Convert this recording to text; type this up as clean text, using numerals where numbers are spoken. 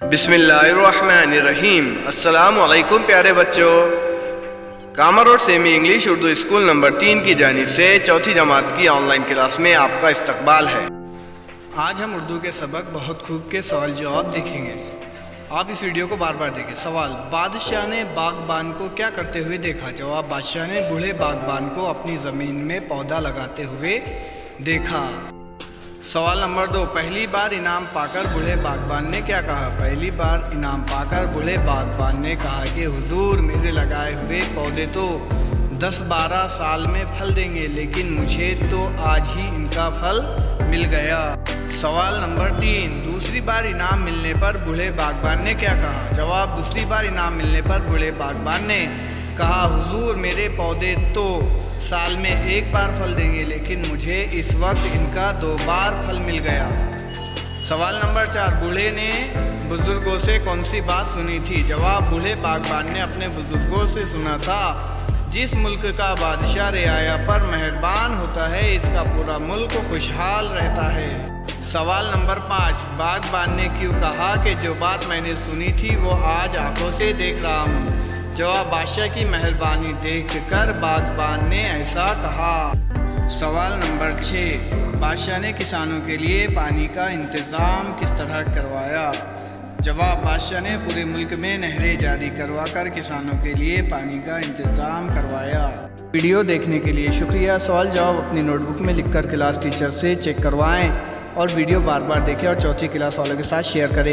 بسم اللہ الرحمن الرحیم۔ السلام علیکم پیارے بچوں، کامر اور semi English Urdu school number 3 کی جانب سے چوتھی جماعت کی آن لائن کلاس میں آپ کا استقبال ہے۔ آج ہم اردو کے سبق بہت خوب کے سوال جواب دیکھیں گے۔ آپ اس ویڈیو کو بار بار دیکھیں۔ سوال: بادشاہ نے باغبان کو کیا کرتے ہوئے دیکھا؟ جواب: بادشاہ نے بوڑھے باغبان کو اپنی زمین میں پودا لگاتے ہوئے دیکھا۔ سوال نمبر 2، پہلی بار انعام پا کر بوڑھے باغبان نے کیا کہا؟ پہلی بار انعام پا کر بوڑھے باغبان نے کہا کہ حضور، میرے لگائے ہوئے پودے تو 10-12 سال میں پھل دیں گے، لیکن مجھے تو آج ہی ان کا پھل مل گیا۔ سوال نمبر 3، دوسری بار انعام ملنے پر بوڑھے باغبان نے کیا کہا؟ جواب: دوسری بار انعام ملنے پر بوڑھے باغبان نے کہا، حضور، میرے پودے تو سال میں 1 بار پھل دیں گے، لیکن مجھے اس وقت ان کا 2 بار پھل مل گیا۔ سوال نمبر 4، بوڑھے نے بزرگوں سے کون سی بات سنی تھی؟ جواب: بوڑھے باغبان نے اپنے بزرگوں سے سنا تھا، جس ملک کا بادشاہ رعایا پر مہربان ہوتا ہے، اس کا پورا ملک خوشحال رہتا ہے۔ سوال نمبر 5، باغبان نے کیوں کہا کہ جو بات میں نے سنی تھی وہ آج آنکھوں سے دیکھ رہا ہوں؟ جواب: بادشاہ کی مہربانی دیکھ کر باغبان نے ایسا کہا۔ سوال نمبر 6، بادشاہ نے کسانوں کے لیے پانی کا انتظام کس طرح کروایا؟ جواب: بادشاہ نے پورے ملک میں نہریں جاری کروا کر کسانوں کے لیے پانی کا انتظام کروایا۔ ویڈیو دیکھنے کے لیے شکریہ۔ سوال جواب اپنی نوٹ بک میں لکھ کر کلاس ٹیچر سے چیک کروائیں اور ویڈیو بار بار دیکھیں اور چوتھی کلاس والوں کے ساتھ شیئر کریں۔